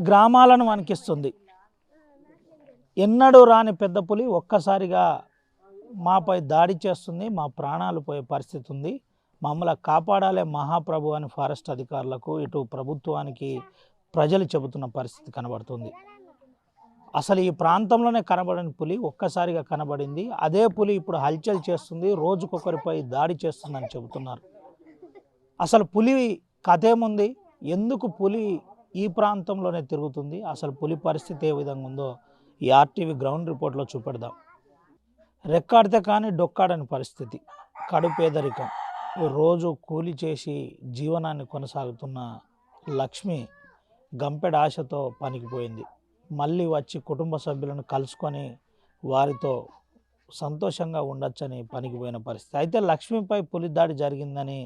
గ్రామాలను వణికిస్తుంది. ఎన్నడూ రాని పెద్ద పులి ఒక్కసారిగా మాపై దాడి చేస్తుంది. మా ప్రాణాలు పోయే పరిస్థితి ఉంది. మమ్మల్ని కాపాడాలే మహాప్రభు అని ఫారెస్ట్ అధికారులకు, ఇటు ప్రభుత్వానికి ప్రజలు చెబుతున్న పరిస్థితి కనబడుతుంది. అసలు ఈ ప్రాంతంలోనే కనబడని పులి ఒక్కసారిగా కనబడింది. అదే పులి ఇప్పుడు హల్చల్ చేస్తుంది, రోజుకొకరిపై దాడి చేస్తుందని చెబుతున్నారు. అసలు పులి కథ ఏముంది? ఎందుకు పులి ఈ ప్రాంతంలోనే తిరుగుతుంది? అసలు పులి పరిస్థితి ఏ విధంగా ఉందో ఈ ఆర్టీవీ గ్రౌండ్ రిపోర్ట్లో చూపెడదాం. రెక్కాడితే కానీ డొక్కాడని పరిస్థితి, కడుపేదరికం, రోజు కూలి చేసి జీవనాన్ని కొనసాగుతున్న లక్ష్మి గంపెడ ఆశతో పనికిపోయింది. మళ్ళీ వచ్చి కుటుంబ సభ్యులను కలుసుకొని వారితో సంతోషంగా ఉండొచ్చని పనికిపోయిన పరిస్థితి. అయితే లక్ష్మిపై పులి దాడి జరిగిందని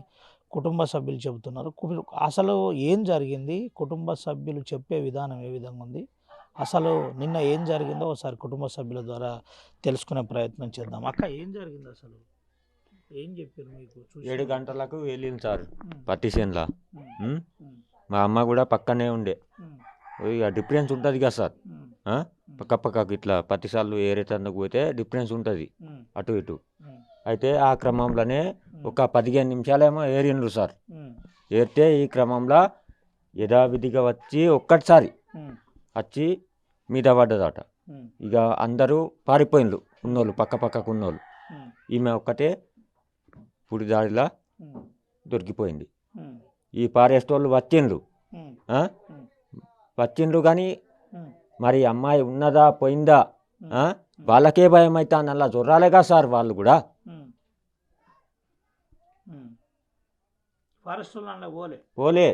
కుటుంబ సభ్యులు చెబుతున్నారు. అసలు ఏం జరిగింది? కుటుంబ సభ్యులు చెప్పే విధానం ఏ విధంగా ఉంది? అసలు నిన్న ఏం జరిగిందో ఒకసారి కుటుంబ సభ్యుల ద్వారా తెలుసుకునే ప్రయత్నం చేద్దాం. అక్క, ఏం జరిగింది అసలు? ఏం చెప్పారు మీకు? 7 గంటలకు వెళ్ళింది సార్ పత్తి చేనులో. మా అమ్మ కూడా పక్కనే ఉండే. ఇక డిఫరెన్స్ ఉంటుంది కదా సార్, పక్కకు ఇట్లా పత్తిసార్లు ఏరేతందుకు పోతే డిఫరెన్స్ ఉంటుంది అటు ఇటు. అయితే ఆ క్రమంలోనే ఒక 15 నిమిషాలేమో ఏరిండ్రు సార్. ఏరితే ఈ క్రమంలో యథావిధిగా వచ్చి ఒక్కటిసారి వచ్చి మీద పడ్డదట. ఇక అందరూ పారిపోయిండ్రు, ఉన్నోళ్ళు పక్కకు ఉన్నోళ్ళు. ఈమె ఒక్కటే పుడి దాడిలా దొరికిపోయింది. ఈ ఫారెస్ట్ వాళ్ళు వచ్చిండ్రు కానీ మరి అమ్మాయి ఉన్నదా పోయిందా వాళ్ళకే భయం అవుతా అలా జొర్రాలేగా సార్ వాళ్ళు కూడా. పోలే.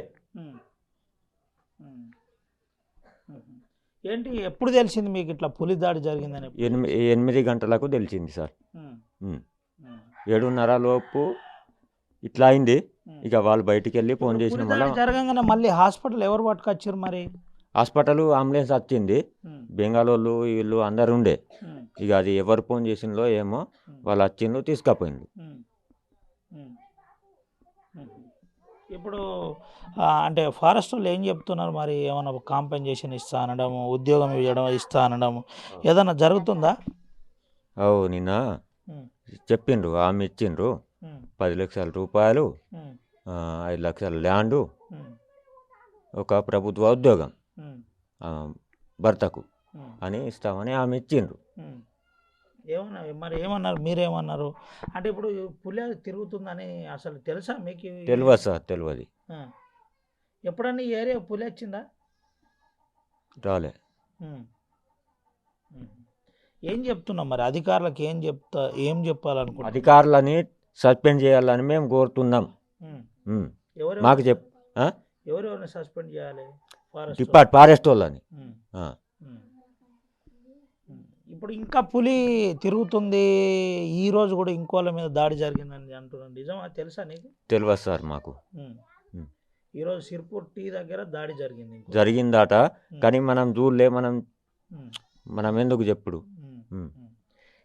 ఏంటి, ఎప్పుడు తెలిసింది మీకు ఇట్లా పులి దాడి జరిగిందని? 8 గంటలకు తెలిసింది సార్. 7:30 లోపు ఇట్లా అయింది. ఇక వాళ్ళు బయటికి వెళ్ళి ఫోన్ చేసిన వల్ల జరగగానే మళ్ళీ హాస్పిటల్ ఎవరు పట్టుకొచ్చారు? మరి హాస్పిటల్ అంబులెన్స్ వచ్చింది, బెంగాలోళ్ళు వీళ్ళు అందరు ఉండే. ఇక అది ఎవరు ఫోన్ చేసిందో ఏమో, వాళ్ళు వచ్చిండ్రు తీసుకుపోయిండ్రు. ఇప్పుడు అంటే ఫారెస్ట్ వాళ్ళు ఏం చెప్తున్నారు మరి? ఏమైనా కాంపెన్సేషన్ ఇస్తా అనడం, ఉద్యోగం ఇస్తా అనడం ఏదైనా జరుగుతుందా? నిన్న చెప్పిండ్రు, ఆమె ఇచ్చిండ్రు 10 లక్షల రూపాయలు, 5 లక్షల ల్యాండు, ఒక ప్రభుత్వ ఉద్యోగం భర్తకు అని ఇస్తామని ఆమె ఇచ్చిండ్రు. ఏమన్నా మరి ఏమన్నారు? మీరేమన్నారు? అంటే ఇప్పుడు పులి తిరుగుతుందని అసలు తెలుసా మీకు? తెలియదు సార్, తెలియదు. ఎప్పుడన్నా ఈ ఏరియా పులి వచ్చిందా? రాలే. ఏం చెప్తున్నాం మరి అధికారులకు? ఏం చెప్పాలనుకుంటున్నాం? అధికారులని సస్పెండ్ చేయాలని మేము కోరుతున్నాం. మాకు ఎవరెవరిని సస్పెండ్ చేయాలి? ఫారెస్ట్ వాళ్ళని. ఇప్పుడు ఇంకా పులి తిరుగుతుంది, ఈ రోజు కూడా ఇంకోళ్ళ మీద దాడి జరిగిందని అంటున్నాను, నిజమా? తెలుసా నీకు? తెలియదు సార్ మాకు. ఈరోజు సిర్పూర్ టీ దగ్గర దాడి జరిగిందట, కానీ మనం చూడలే. మనం ఎందుకు చెప్పుడు?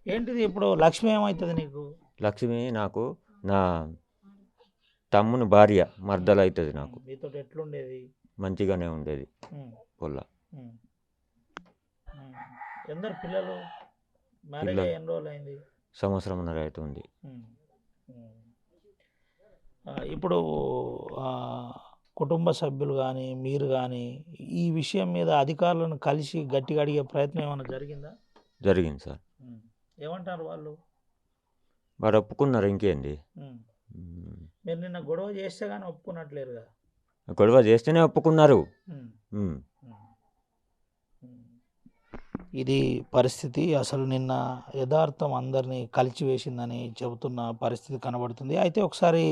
ఏంటిది ఇప్పుడు? లక్ష్మి ఏమవుతుంది నీకు? లక్ష్మి నాకు నా తమ్ముని భార్య, మర్దలు అవుతుంది నాకు. మీతో ఎట్లుండేది? మంచిగానే ఉండేది. పొల్ల ఎందరు పిల్లలు? మ్యారేజ్ ఎన్ని రోజులు అయింది? సంవత్సరంన్నర అవుతుంది. ఇప్పుడు కుటుంబ సభ్యులు కానీ మీరు కానీ ఈ విషయం మీద అధికారులను కలిసి గట్టిగా అడిగే ప్రయత్నం ఏమైనా జరిగిందా? జరిగింది సార్. ఏమంటారు వాళ్ళు? వారు ఒప్పుకున్నారు. ఇంకేంది, మీరు నిన్న గొడవ చేస్తే కానీ ఒప్పుకున్నట్లేరుగా? గొడవ చేస్తేనే ఒప్పుకున్నారు. ఇది పరిస్థితి. అసలు నిన్న యథార్థం అందరినీ కలిచివేసిందని చెబుతున్న పరిస్థితి కనబడుతుంది. అయితే ఒకసారి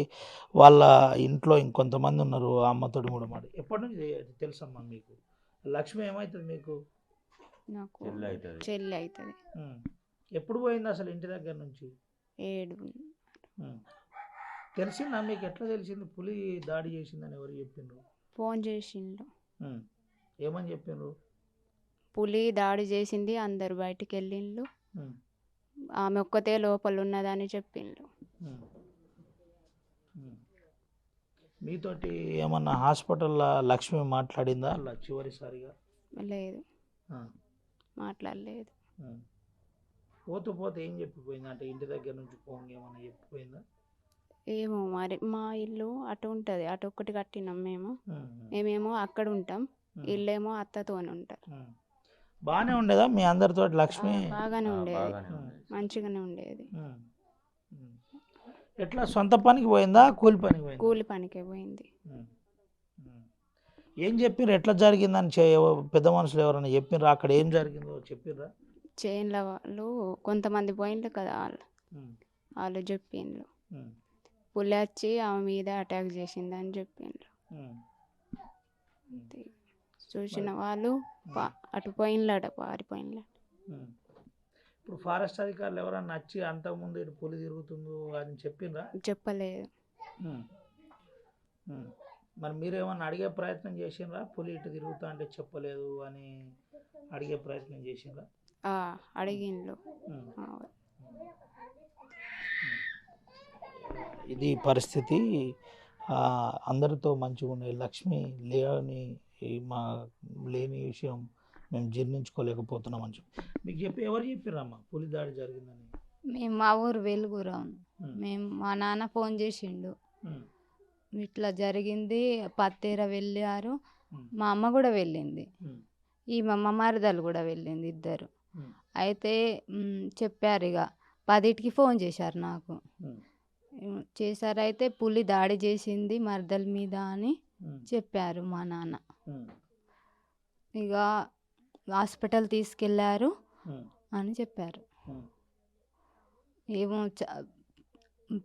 వాళ్ళ ఇంట్లో ఇంకొంతమంది ఉన్నారు, ఆ అమ్మతోటి కూడా మాట. ఎప్పటి నుంచి తెలుసమ్మా మీకు లక్ష్మి? ఏమవుతుంది మీకు? నాకు చెల్లి అవుతుంది. ఎప్పుడు పోయింది అసలు ఇంటి దగ్గర నుంచి? 7. తెలిసిందా మీకు? ఎట్లా తెలిసింది పులి దాడి చేసిందని? ఎవరు చెప్పిండ్రు? ఫోన్ చేసిండు. ఏమని చెప్పిండ్రు? పులి దాడి చేసింది, అందరు బయటికి వెళ్ళిండ్రు, ఆమె ఒక్కతే లోపల ఉన్నదని చెప్పిండ్రు. మీతోటి ఏమన్నా హాస్పిటల్లో లక్ష్మి మాట్లాడిందా అలా చివరిసారిగా? లేదు, ఆ, మాట్లాడలేదు. ఆ. పోతూ పోతే ఏం చెప్పిపోయింది అంటే ఇంటి దగ్గర నుంచి పోంగి ఏమన్నా చెప్పిపోయిందా? ఏమో మరి, మా ఇల్లు అటు ఉంటుంది, అటు ఒక్కటి కట్టినాం మేము. ఉమ్, ఉమ్, మేమేమో అక్కడ ఉంటాం, ఉమ్, ఇల్లేమో అత్తతోనే ఉంటారు. ఉమ్. బాగానే ఉండేదా మీ అందరితో లక్ష్మి? బాగానే ఉండేది, బాగానే ఉండేది. మంచిగానే ఉండేది. ఉమ్, ఉమ్. ఎట్లా సొంత పనికి పోయిందా కూలి పనికి పోయిందా? కూలి పనికే పోయింది. ఉమ్, ఉమ్. ఏం చెప్పిర్రు ఎట్లా జరిగిందని పెద్ద మనుషులు ఎవరైనా చెప్పిర్రా అక్కడ ఏం జరిగిందో చెప్పిర్రా? చేన్ల వాళ్ళు కొంతమంది పోయిండ్రు కదా, ఉమ్, వాళ్ళు చెప్పిండ్రు. ఉమ్, పులి వచ్చి ఆమె మీద అటాక్ చేసిందని చెప్పిండ్రు. ఉమ్, అంతే. చూసిన మరి వాళ్ళు అటు పోయిండ్లట, పారిపోయిండ్లట. ఉమ్. ఇప్పుడు ఫారెస్ట్ అధికారులు ఎవరన్నా వచ్చి అంతకుముందు ఇటు పులి తిరుగుతుందో అని చెప్పిండ్రా? చెప్పలేదు. ఉమ్, ఉమ్. మరి మీరేమన్నా అడిగే ప్రయత్నం చేసిండ్రా? పులి ఇటు తిరుగుతా అంటే చెప్పలేదు అని అడిగే ప్రయత్నం చేసిండ్రా? అడిగిండ్రు. ఉమ్. ఆ, ఇది పరిస్థితి. అందరితో మంచిగా ఉండే లక్ష్మి లేని మా లేని విషయం మేము జీర్ణించుకోలేకపోతున్నామని చెప్పి మీకు చెప్పి ఎవరు చెప్పిర్రమ్మా పులి దాడి జరిగిందని? మేము మా ఊరు వెలుగురాం. ఉమ్, మేము మా నాన్న ఫోన్ చేసిండు, ఉమ్, ఇట్లా జరిగింది, పత్తేర వెళ్ళారు. ఉమ్, మా అమ్మ కూడా వెళ్ళింది, ఉమ్, ఈ మా మరదలు కూడా వెళ్ళింది, ఇద్దరు. ఉమ్, అయితే చెప్పారు ఇక 10కి ఫోన్ చేశారు నాకు. ఉమ్, చేశారు, అయితే పులి దాడి చేసింది మరదల మీద అని ఉమ్, చెప్పారు మా నాన్న. ఉమ్, ఇక హాస్పిటల్ తీసుకెళ్ళారు ఉమ్, అని చెప్పారు. ఉమ్, ఏమో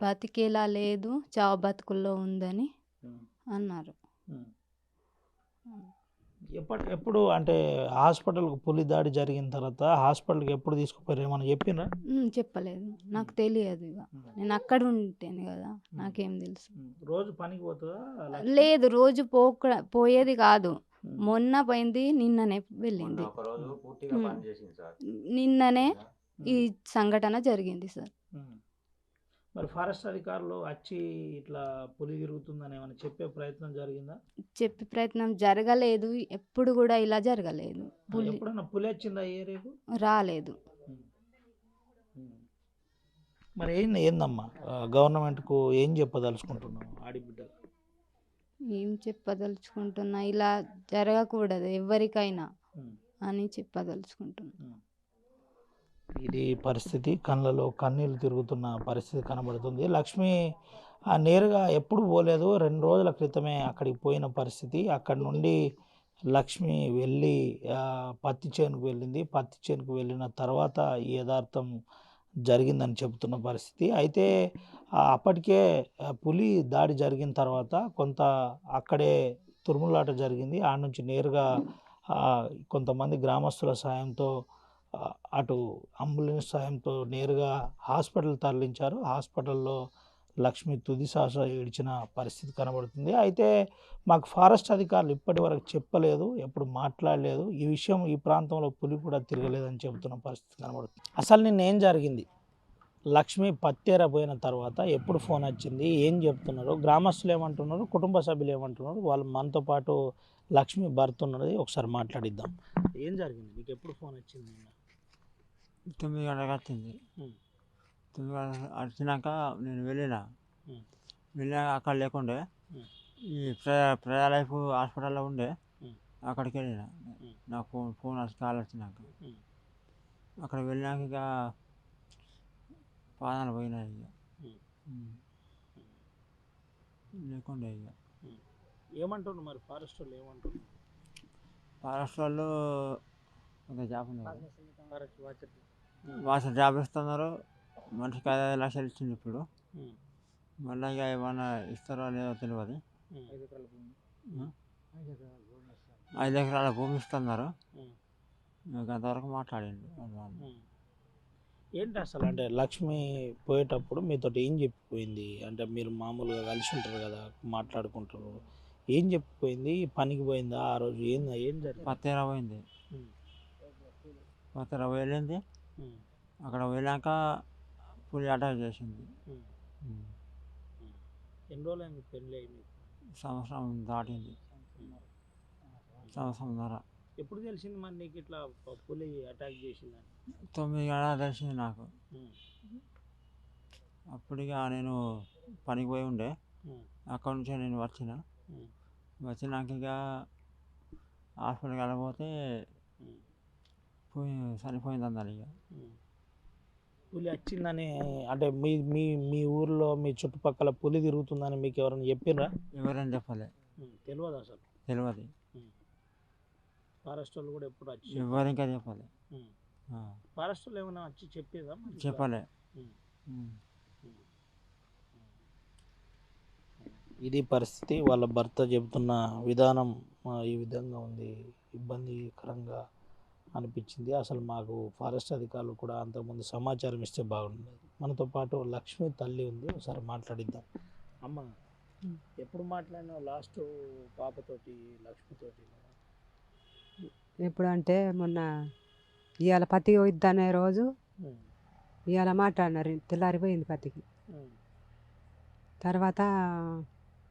బతికేలా లేదు, చావు బతుకుల్లో ఉందని ఉమ్, అన్నారు. ఉమ్. ఎప్పుడు అంటే హాస్పిటల్కి పులి దాడి జరిగిన తర్వాత హాస్పిటల్కి ఎప్పుడు తీసుకుపోయారు ఏమన్నా చెప్పినరా? చెప్పలేదు, నాకు తెలియదు. ఇక నేను అక్కడ ఉంటేనే కదా, నాకేం తెలుసు. రోజు పనికి పోతుందా? లేదు, రోజు పోయేది కాదు, మొన్న పోయింది, నిన్ననే వెళ్ళింది. ఒకరోజు పూర్తిగా పని చేసింది సార్. నిన్ననే ఈ సంఘటన జరిగింది సార్. మరి ఫారెస్ట్ అధికారులు వచ్చి ఇట్లా పులి తిరుగుతుందని ఏమైనా చెప్పే ప్రయత్నం జరిగిందా? చెప్పే ప్రయత్నం జరగలేదు, ఎప్పుడు కూడా ఇలా జరగలేదు. ఎప్పుడన్నా పులి వచ్చిందా ఈ ఏరియాకు? రాలేదు. మరి ఏందమ్మా గవర్నమెంట్కు ఏం చెప్పదలుచుకుంటున్నావు ఆడిబిడ్డలు? ఏం చెప్పదలుచుకుంటున్నా, ఇలా జరగకూడదు ఎవరికైనా అని చెప్పదలుచుకుంటున్నా. ఇది పరిస్థితి, కళ్ళలో కన్నీళ్ళు తిరుగుతున్న పరిస్థితి కనబడుతుంది. లక్ష్మి నేరుగా ఎప్పుడు పోలేదు, 2 రోజుల క్రితమే అక్కడికి పోయిన పరిస్థితి. అక్కడి నుండి లక్ష్మి వెళ్ళి పత్తి చేనుకు వెళ్ళింది. పత్తి చేనుకు వెళ్ళిన తర్వాత ఈ యథార్థం జరిగిందని చెబుతున్న పరిస్థితి. అయితే అప్పటికే పులి దాడి జరిగిన తర్వాత కొంత అక్కడే తురుములాట జరిగింది. ఆ నుంచి నేరుగా కొంతమంది గ్రామస్తుల సాయంతో అటు అంబులెన్స్ సాయంతో నేరుగా హాస్పిటల్ తరలించారు. హాస్పిటల్లో లక్ష్మి తుది శ్వాస విడిచిన పరిస్థితి కనబడుతుంది. అయితే మాకు ఫారెస్ట్ అధికారులు ఇప్పటి వరకు చెప్పలేదు, ఎప్పుడు మాట్లాడలేదు. ఈ విషయం ఈ ప్రాంతంలో పులి కూడా తిరగలేదని చెబుతున్న పరిస్థితి కనబడుతుంది. అసలు నిన్న ఏం జరిగింది? లక్ష్మి పత్తేర పోయిన తర్వాత ఎప్పుడు ఫోన్ వచ్చింది, ఏం చెప్తున్నారు, గ్రామస్తులు ఏమంటున్నారు, కుటుంబ సభ్యులు ఏమంటున్నారు, వాళ్ళు మనతో పాటు లక్ష్మి భర్త ఉన్నది, ఒకసారి మాట్లాడిద్దాం. ఏం జరిగింది, నీకు ఎప్పుడు ఫోన్ వచ్చింది? 9 గంటలకు వచ్చింది. 9 గంటలకు వచ్చినాక నేను వెళ్ళినాక అక్కడ లేకుండే, ఈ ప్రజా లైఫ్ హాస్పిటల్లో ఉండే, అక్కడికి వెళ్ళిన. నాకు ఫోన్ కాల్ వచ్చినాక అక్కడ వెళ్ళినాక ఇక పాదాలు పోయినాయి. ఇక లేకుండే. ఇక ఏమంటున్నారు మరి ఫారెస్ట్ వాళ్ళు ఏమంటున్నారు? ఫారెస్ట్ వాళ్ళు ఒక జాబ్ ఉంది, వాసన జాబ్ ఇస్తున్నారు. మనిషికి 5 లక్షలు ఇచ్చింది. ఇప్పుడు మళ్ళీ ఇక ఏమన్నా ఇస్తారో లేదో తెలియదు. 5 ఎకరాల భూమి ఇస్తున్నారు. అంతవరకు మాట్లాడింది. ఏంటి అసలు అంటే లక్ష్మి పోయేటప్పుడు మీతో ఏం చెప్పిపోయింది? అంటే మీరు మామూలుగా కలిసి ఉంటారు కదా, మాట్లాడుకుంటారు, ఏం చెప్పిపోయింది? పనికి పోయిందా ఆ రోజు? ఏం జరిగింది? పత్తేర పోయింది. పత్తేర వెళ్ళింది. అక్కడ వెళ్ళాక పులి అటాక్ చేసింది. ఎన్ని రోజులు అయింది పెళ్ళి అయింది? సంవత్సరం దాటింది, సంవత్సరంన్నర. ఎప్పుడు తెలిసింది మరి నీకు ఇట్లా పులి అటాక్ చేసిందని? 9 గంటలకు తెలిసింది నాకు. ఉమ్, అప్పుడు ఇక నేను పనికి పోయి ఉండే, ఉమ్, అక్కడ నుంచి నేను వచ్చిన. ఉమ్, వచ్చినాక ఇక హాస్పిటల్కి వెళ్ళకపోతే ఉమ్, పోయి చనిపోయింది అన్నారు ఇక. ఉమ్. పులి వచ్చిందని అంటే మీ మీ మీ ఊర్లో మీ చుట్టుపక్కల పులి తిరుగుతుందని మీకు ఎవరైనా చెప్పిర్రా? ఎవరైనా చెప్పలే, తెలియదు అసలు. తెలియదు. ఫారెస్ట్ వాళ్ళు కూడా ఎప్పుడు వచ్చి ఎవరు ఇంకా చెప్పలే. ఉమ్. ఆ, ఫారెస్ట్ వాళ్ళు ఏమైనా వచ్చి చెప్పేదా మరి ఇట్లా? చెప్పలే. ఉమ్. ఉమ్. ఇది పరిస్థితి. వాళ్ళ భర్త చెబుతున్న విధానం ఈ విధంగా ఉంది, ఇబ్బందికరంగా అనిపించింది. అసలు మాకు ఫారెస్ట్ అధికారులు కూడా అంతకుముందు సమాచారం ఇస్తే బాగుండేది. మనతో పాటు లక్ష్మి తల్లి ఉంది, ఒకసారి మాట్లాడిద్దాం. అమ్మ, ఎప్పుడు మాట్లాడినావు లాస్ట్ పాపతోటి, లక్ష్మితోటి? ఎప్పుడు అంటే మొన్న ఇవాళ పత్తికి పోయిద్దనే రోజు ఉమ్, ఇవాళ మాట్లాడినారు, తెల్లారిపోయింది పత్తికి. ఉమ్, తర్వాత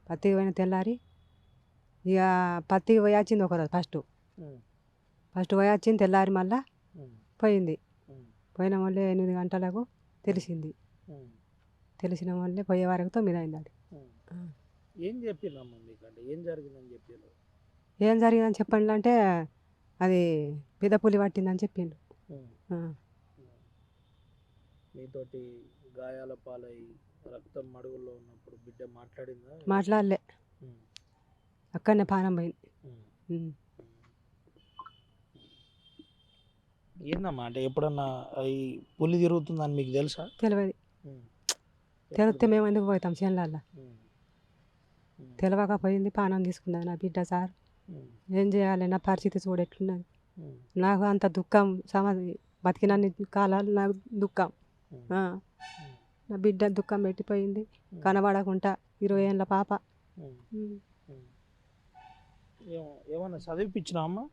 పత్తికి పోయిన తెల్లారి ఇక పత్తికి పోయి వచ్చింది ఒకరోజు ఫస్ట్ ఉమ్, పోయి వచ్చింది. తెల్లారి మళ్ళా ఉమ్, పోయింది. ఉమ్, పోయిన మళ్ళీ 8 గంటలకు తెలిసింది. ఉమ్, తెలిసిన మళ్ళీ పోయే వరకు 9 అయింది. అది ఉమ్. ఏం చెప్పిర్రమ్మా మీకు? అంటే ఏం జరిగిందని చెప్పారు? ఏం జరిగిందని చెప్పండి అంటే అది పెద్ద పులి పట్టిందని చెప్పిండు. ఆ. మీతోటి గాయాల పాలై రక్తం మడుగుల్లో ఉన్నప్పుడు బిడ్డ మాట్లాడిందా? మాట్లాడలే, ఉమ్, అక్కడనే పానం పోయింది. ఉమ్. ఉమ్. ఏందమ్మా అంటే ఎప్పుడన్నా ఈ పులి తిరుగుతుందని మీకు తెలుసా? తెలియదు. ఉమ్. తెలిస్తే మేము ఎందుకు పోతాం చేనులల్లో? ఉమ్. ఉమ్. తెలియకపోయింది, పానం తీసుకున్నది నా బిడ్డ. సార్ ఉమ్. ఏం చేయాలి, నా పరిస్థితి చూడెట్లున్నది. ఉమ్. నాకు అంత దుఃఖం, బతికినన్ని కాలాలు నాకు దుఃఖం. ఉమ్. ఆ. నా బిడ్డ దుఃఖం పెట్టిపోయింది, కనబడకుండా 20 ఏళ్ళ పాప. ఉమ్. ఉమ్. ఉమ్. ఏమన్నా చదివిపించినా అమ్మా?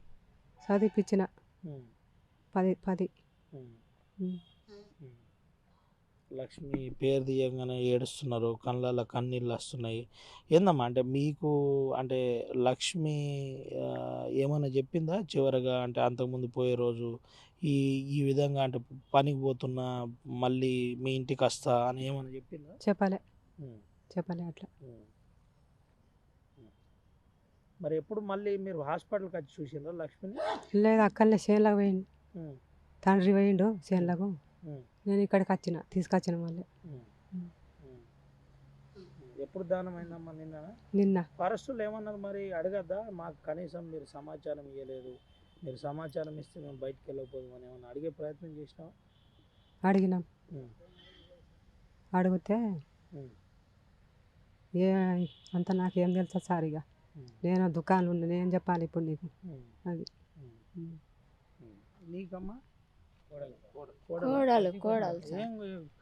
చదివిపించిన ఉమ్. 10. ఉమ్. ఉమ్. ఉమ్. లక్ష్మి పేరు తీయంగానే ఏడుస్తున్నారు, కళ్ళల్లో కన్నీళ్ళు వస్తున్నాయి. ఏందమ్మా అంటే మీకు అంటే లక్ష్మి ఏమన్నా చెప్పిందా చివరగా? అంటే అంతకుముందు పోయే రోజు ఈ ఈ విధంగా అంటే పనికి పోతున్నా మళ్ళీ మీ ఇంటికి వస్తా అని ఏమన్నా చెప్పిందా? చెప్పలే, ఉమ్. చెప్పలే అట్లా. ఉమ్. ఉమ్. మరి ఎప్పుడు మళ్ళీ మీరు హాస్పిటల్కి వచ్చి చూసిండ్రా లక్ష్మిని? లేదు, అక్కడనే చేనులకు పోయిండు. ఉమ్. తండ్రి పోయిండు చేనులకు, ఉమ్. నేను ఇక్కడికి వచ్చిన, తీసుకొచ్చిన మళ్ళీ. ఉమ్. ఉమ్. ఎప్పుడు దానం అయిందమ్మా? నిన్న ఫారెస్టులు ఏమన్నారు మరి? అడగద్దా? మాకు కనీసం మీరు సమాచారం ఇవ్వలేదు, మీరు సమాచారం ఇస్తే మేము బయటకు వెళ్ళకపోదామని ఏమన్నా అడిగే ప్రయత్నం చేసినావా? అడిగినాం. ఉమ్. అడిగితే ఉమ్. ఏ అంత నాకేం తెలుసా సార్, ఇక ఉమ్. నేను దుకాణంలో ఉన్నా, నేను చెప్పాలి ఇప్పుడు నీకు. ఉమ్. అది ఉమ్. ఉమ్. ఉమ్. నీకమ్మా? కోడలు ఏం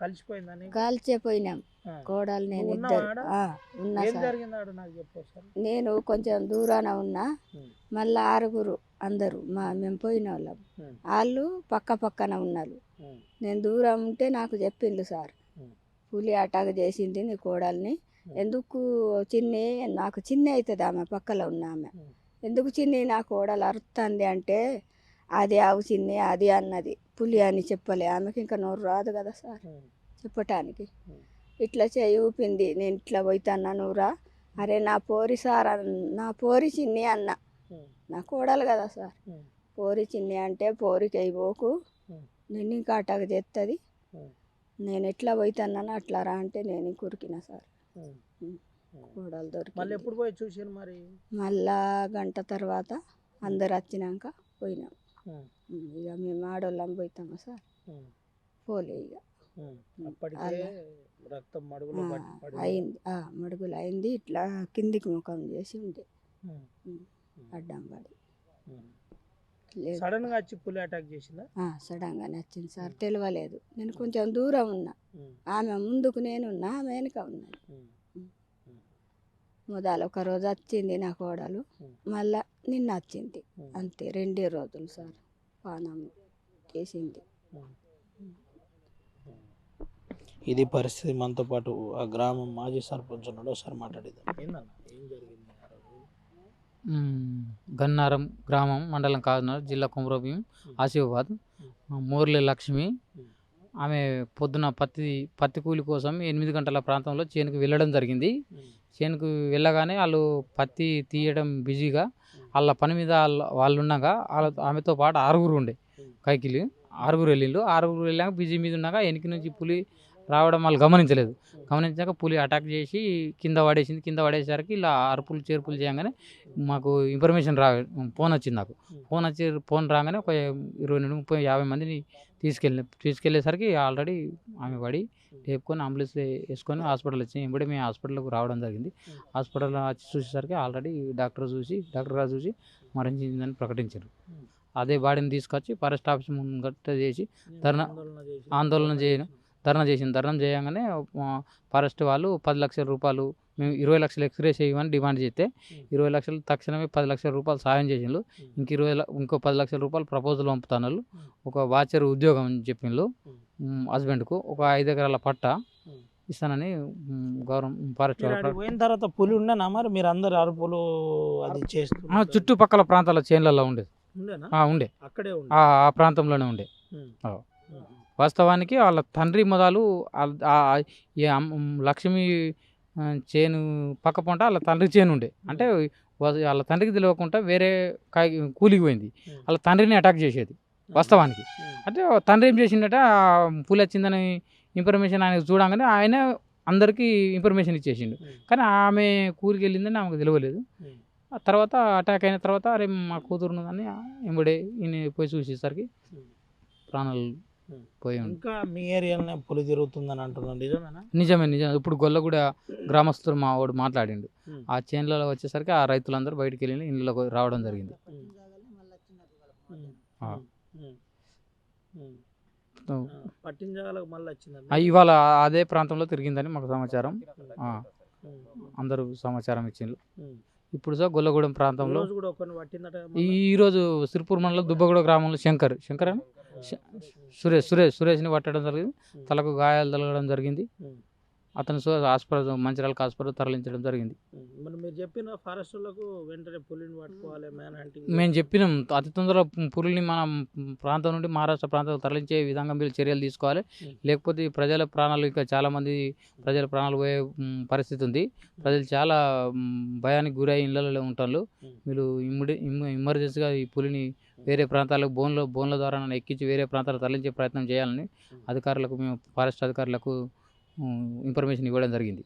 కలిసిపోయిందని? కాల్చిపోయినాం. ఆ. కోడలు నేను నువ్వు ఉన్నావా ఇద్దరు ఆడ? ఉన్నా ఏం సార్. జరిగింది ఆడ నాకు చెప్పు ఒకసారి. నేను కొంచెం దూరాన ఉన్నా, ఉమ్. మళ్ళీ 6 అందరూ మేము పోయిన వాళ్ళం. ఉమ్. వాళ్ళు పక్కన ఉన్నారు. ఉమ్. నేను దూరం ఉంటే నాకు చెప్పిండు సార్, ఉమ్. పులి అటాక్ చేసింది నీ కోడల్ని. ఉమ్. ఎందుకు చిన్ని, నాకు చిన్ని అవుతుంది ఆమె పక్కలో ఉన్న ఆమె, ఉమ్. ఎందుకు చిన్ని నా కోడలు అరుస్తుంది అంటే అది ఆవు చిన్ని అది అన్నది, పులి అని చెప్పలే. ఆమెకి ఇంకా నోరు రాదు కదా సార్ ఉమ్. చెప్పటానికి. ఉమ్. ఇట్లా చేయి ఊపింది, నేను ఇట్లా పోతాన్నా, నువ్వురా. అరే నా పోరి సార్ నా పోరి చిన్ని అన్న, ఉమ్. నా కోడలు కదా సార్. ఉమ్. పోరి చిన్ని అంటే పోరికి అయిపోకు, ఉమ్. నేను ఇంకా అటాక్ చేస్తుంది, ఉమ్. నేను ఎట్లా పోతానని అట్లా రా అంటే నేను కురికిన సార్. ఉమ్. ఉమ్. ఉమ్. కోడలు మళ్ళీ దొరికి ఎప్పుడు పోయి చూసారు మరి? మళ్ళా గంట తర్వాత అందరు వచ్చినాక పోయినాం. ఉమ్. ఇక మేము ఆడోళ్ళం పోతామా సార్, ఉమ్. పోలే ఇక. అప్పటికే అలా. రక్తం మడుగులో పడి అయింది, మడుగులు అయింది, ఇట్లా కిందికి ముఖం చేసి ఉండే ఉమ్. అడ్డం పడి. ఉమ్. లేదు, సడన్ గా వచ్చి పులి అటాక్ చేసిందా? సడన్గా నచ్చింది సార్, తెలియలేదు. నేను కొంచెం దూరం ఉన్నా, ఉమ్. ఆమె ముందుకు నేనున్నా, ఆమె వెనుక ఉన్నది. ఉమ్. మొదలు ఒక రోజు వచ్చింది నా కోడలు, మళ్ళా నిన్న వచ్చింది, ఉమ్. అంతే 2 రోజులు సార్ పానం చేసింది. ఇది పరిస్థితి. మనతో పాటు ఆ గ్రామం మాజీ సర్పంచ్ ఉన్నాడు, ఒకసారి మాట్లాడిద్దాం. ఏందన్నా ఏం జరిగింది ఆ రోజు? గన్నారం గ్రామం, మండలం కాకినాడ, జిల్లా కొమరభీం, ఆసిఫాబాద్. మోర్లే లక్ష్మి. ఆమె పొద్దున పత్తి కూలి కోసం 8 గంటల ప్రాంతంలో చేనుకు వెళ్ళడం జరిగింది. చేనుకు వెళ్ళగానే వాళ్ళు పత్తి తీయడం బిజీగా వాళ్ళ పని మీద వాళ్ళు ఉండగా ఆమెతో పాటు 6 ఉండే కైకిలి. 6 వెళ్ళిండ్రు. 6 వెళ్ళాక బిజీ మీద ఉండగా వెనక నుంచి పులి రావడం వాళ్ళు గమనించలేదు. గమనించాక పులి అటాక్ చేసి కింద పడేసింది. కింద పడేసరికి ఇలా అరుపులు చేర్పులు చేయగానే మాకు ఇన్ఫర్మేషన్ ఫోన్ వచ్చింది నాకు. ఫోన్ రాగానే ఒక 20 నుండి 30 50 మందిని తీసుకెళ్ళేసరికి ఆల్రెడీ ఆమె పడి లేపుకొని అంబులెన్స్ వేసుకొని హాస్పిటల్ వచ్చింది. వెంబడి మేము హాస్పిటల్కి రావడం జరిగింది. హాస్పిటల్లో వచ్చి చూసేసరికి ఆల్రెడీ డాక్టర్ గారు చూసి మరణించిందని ప్రకటించారు. అదే బాడీని తీసుకొచ్చి ఫారెస్ట్ ఆఫీస్ ముంగట చేసి ఆందోళన చేసింది. ధర్నా చేయగానే ఫారెస్ట్ వాళ్ళు 10 లక్షల రూపాయలు, మేము 20 లక్షలు ఎక్స్రే చేయమని డిమాండ్ చేస్తే 20 లక్షలు తక్షణమే 10 లక్షల రూపాయలు సాయం చేసిండ్రు. ఇంకో 10 లక్షల రూపాయలు ప్రపోజల్ పంపుతాను. ఒక వాచర్ ఉద్యోగం అని చెప్పిండ్రు హస్బెండ్కు. ఒక 5 ఎకరాల పట్ట ఇస్తానని ఫారెస్ట్ పోయిన తర్వాత పులి ఉండేనా మరి? మీరు అందరు అరుపులు అది చేస్తూ చుట్టుపక్కల ప్రాంతాల చేన్లలో ఉండేది. ఉండే అక్కడే ఆ ప్రాంతంలోనే ఉండే. వాస్తవానికి వాళ్ళ తండ్రి మొదలు లక్ష్మి చేను పక్క పంట వాళ్ళ తండ్రి చేను ఉండే. అంటే వాళ్ళ తండ్రికి తెలియకుండా వేరే కూలికి పోయింది. వాళ్ళ తండ్రిని అటాక్ చేసేది వాస్తవానికి. అంటే తండ్రి ఏం చేసిండట, పులి వచ్చిందని ఇన్ఫర్మేషన్ ఆయనకు చూడగానే ఆయన అందరికీ ఇన్ఫర్మేషన్ ఇచ్చేసిండు. కానీ ఆమె కూలికి వెళ్ళిందని ఆమెకు తెలియలేదు. ఆ తర్వాత అటాక్ అయిన తర్వాత అరే మా కూతురును అని ఎంబడే ఈయన పోయి చూసేసరికి ప్రాణాలు పోయి. ఇంకా మీ ఏరియాలోనే పులి తిరుగుతుందని అంటున్నాను, నిజమేనా? నిజమే. ఇప్పుడు గొల్లగూడ గ్రామస్తులు మా వాడు మాట్లాడిండు. ఆ చేన్లలో వచ్చేసరికి ఆ రైతులందరూ బయటికి వెళ్ళి ఇళ్ళకి రావడం జరిగింది. ఇవాళ అదే ప్రాంతంలో తిరిగిందని మాకు సమాచారం. అందరూ సమాచారం ఇచ్చిండ్రు. ఇప్పుడు సార్ గొల్లగూడెం ప్రాంతంలో ఈరోజు సిరిపూర్ మండలం దుబ్బగూడ గ్రామంలో శంకర్ అని సురేష్ని పట్టడం జరిగింది. తలకు గాయాలు తగలడం జరిగింది. అతను హాస్పిటల్ మంచిర్యాల హాస్పిటల్ తరలించడం జరిగింది. మీరు చెప్పిన ఫారెస్టులకు వెంటనే పులిని పట్టుకోవాలి, మేము చెప్పినాం అతి తొందరగా పులిని మన ప్రాంతం నుండి మహారాష్ట్ర ప్రాంతాలకు తరలించే విధంగా మీరు చర్యలు తీసుకోవాలి. లేకపోతే ప్రజల ప్రాణాలు, ఇంకా చాలామంది ప్రజల ప్రాణాలు పోయే పరిస్థితి ఉంది. ప్రజలు చాలా భయానికి గురై ఇళ్ళలో ఉంటారు. మీరు ఎమర్జెన్సీగా ఈ పులిని వేరే ప్రాంతాలకు బోన్ల ద్వారా ఎక్కించి వేరే ప్రాంతాలకు తరలించే ప్రయత్నం చేయాలని అధికారులకు, మేము ఫారెస్ట్ అధికారులకు ఇన్ఫర్మేషన్ ఇవ్వడం జరిగింది.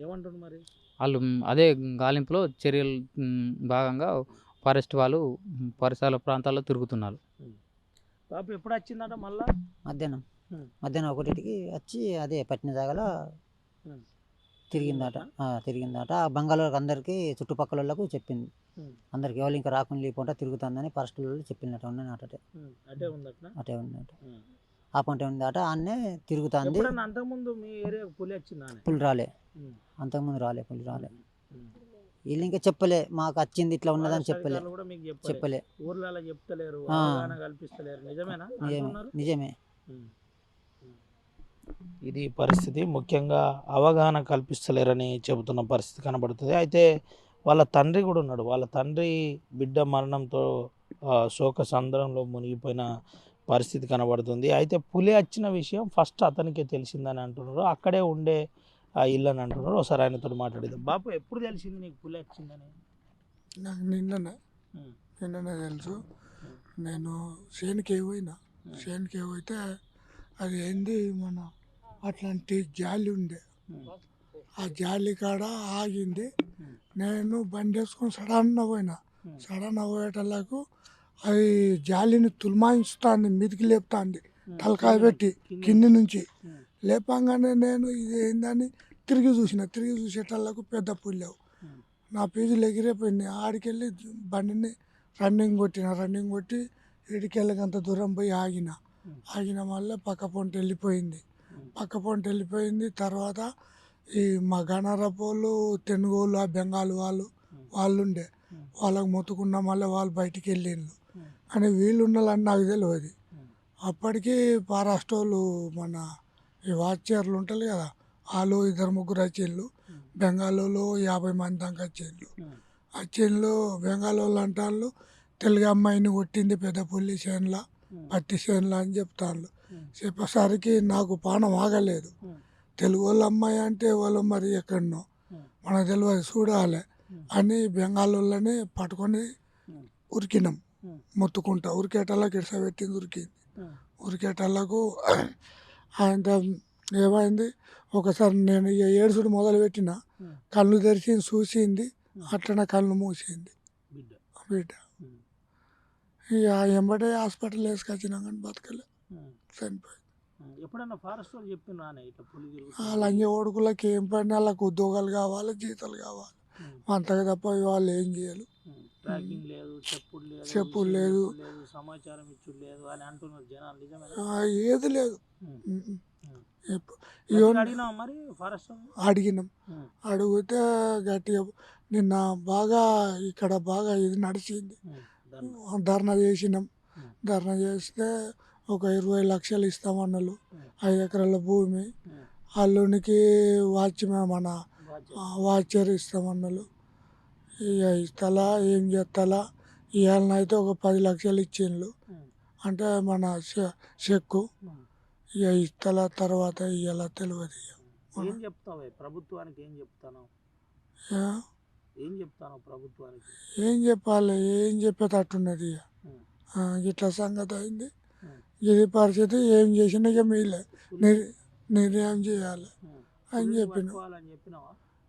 ఏమంటారు మరి వాళ్ళు? అదే గాలింపులో చర్యలు భాగంగా ఫారెస్ట్ వాళ్ళు పరిసర ప్రాంతాల్లో తిరుగుతున్నారు. బాబు ఎప్పుడు వచ్చిందట? మళ్ళా మధ్యాహ్నం 1కి వచ్చి అదే పట్టిన జాగాలో తిరిగిందట. బంగాళూరుకి అందరికీ చుట్టుపక్కల వాళ్ళకు చెప్పింది. అందరికి ఎవరు ఇంకా రాకుండా లేకుండా తిరుగుతుందని ఫారెస్ట్ వాళ్ళు చెప్పినట్టు ఉన్నట్టు అటే ఉన్నట్టు ఆ పంట ఉందట. అన్నే తిరుగుతుంది. పులి రాలే, అంతకుముందు రాలే. వీళ్ళు ఇంకా చెప్పలే మాకు వచ్చింది ఇట్లా ఉన్నదని చెప్పలే. నిజమే. ఇది పరిస్థితి. ముఖ్యంగా అవగాహన కల్పిస్తలేరని చెబుతున్న పరిస్థితి కనబడుతుంది. అయితే వాళ్ళ తండ్రి కూడా ఉన్నాడు. వాళ్ళ తండ్రి బిడ్డ మరణంతో శోక సంద్రంలో మునిగిపోయిన పరిస్థితి కనబడుతుంది. అయితే పులి వచ్చిన విషయం ఫస్ట్ అతనికే తెలిసిందని అంటున్నారు. అక్కడే ఉండే ఇల్లు అని అంటున్నారు. ఒకసారి ఆయనతో మాట్లాడేద్దాం. బాపు, ఎప్పుడు తెలిసింది నీకు పులి వచ్చిందని? నాకు నిన్ననే తెలుసు. నేను చేనుకి పోయితే అది ఏంది మన అట్లాంటి జాలి ఉండే. ఆ జాలి కాడ ఆగింది. నేను బండి వేసుకొని సడన్గా పోయేటల్లకు అది జాలిని తుల్మాయిస్తుంది, మీదికి లేపుతుంది, తలకాయ పెట్టి కింది నుంచి లేపంగానే నేను ఇది ఏందని తిరిగి చూసేటల్లకు పెద్ద పుల్లేవు. నా పీజులు ఎగిరిపోయింది. ఆడికెళ్ళి బండిని రన్నింగ్ కొట్టి ఇడికెళ్ళకంత దూరం పోయి ఆగిన మళ్ళీ పక్క పొంట వెళ్ళిపోయింది. తర్వాత ఈ మా గణరపోళ్ళు, తెనుగోళ్ళు, ఆ బెంగాల్ వాళ్ళు ఉండే, వాళ్ళకి మొత్తుకున్న మళ్ళీ వాళ్ళు బయటికి వెళ్ళిండ్రు అని వీళ్ళు ఉండాలని నాకు తెలియదు. అప్పటికి ఫారెస్ట్ వాళ్ళు మన ఈ వాచర్లు ఉంటారు కదా, వాళ్ళు 2-3 వచ్చిండ్రు. బెంగాల్లో 50 మంది దాకా వచ్చిండ్రు. ఆ చేనులో బెంగాల్ వాళ్ళు అంటాళ్ళు తెలుగు అమ్మాయిని కొట్టింది పెద్ద పుల్లి చేనుల పత్తి చేనుల అని చెప్తాళ్ళు. చెప్పేసరికి నాకు పానం ఆగలేదు. తెలుగు వాళ్ళ అమ్మాయి అంటే వాళ్ళు మరి ఎక్కడనో మనకు తెలియదు చూడాలి అని బెంగాల్ వాళ్ళని పట్టుకొని ఉరికినాం. మొత్తుకుంటా ఉరికేటళ్ళకి ఇడ్సబెట్టింది ఉరికింది. ఉరికేటళ్ళకు ఆయన ఏమైంది ఒకసారి నేను ఇక ఏడుచుడు మొదలుపెట్టిన కళ్ళు తెరిచింది చూసింది అట్లనే కళ్ళు మూసింది బిడ్డ. ఇక ఎంబడే హాస్పిటల్ వేసుకొచ్చినా కానీ బతకలే, చనిపోయింది. ఎప్పుడన్నా ఫారెస్ట్ వాళ్ళు చెప్పినా ఇట్లా పులి ఆ లంజ ఓడుకులకి ఏం పడినా వాళ్ళకి ఉద్యోగాలు కావాలి, జీతాలు కావాలి, అంతగా తప్ప వాళ్ళు ఏం చేయాలి. ట్రాకింగ్ లేదు, చెప్పుడు లేదు, సమాచారం ఇచ్చుడు లేదు అని అంటున్నారు జనాలు. నిజమే ఏది లేదు. అడిగినా మరి ఫారెస్ట్ అడిగినాం. అడిగితే గట్టిగా నిన్న బాగా ఇక్కడ బాగా ఇది నడిచింది. ధర్నా చేసినాం. ధర్నా చేస్తే ఒక 20 లక్షలు ఇస్తామన్నారు. 5 ఎకరాల భూమి అల్లునికి మన వాచర్ ఇస్తామన్నారు. ఇక ఇస్తాలా ఏం చేస్తాలా ఇవాళనైతే ఒక 10 లక్షలు ఇచ్చిండ్రు అంటే మన చెక్కు. ఇక ఇస్తాలా తర్వాత ఇవాళ తెలియదు. ఏం చెప్తావు ప్రభుత్వానికి? ఏం చెప్తాను ప్రభుత్వానికి? ఏం చెప్పాలి, ఏం చెప్పేటట్టున్నది. ఇట్లా సంగతి అయింది, ఇది పరిస్థితి. ఏం చేసినా ఇక మీలే నిర్ణయం చేయాలి అని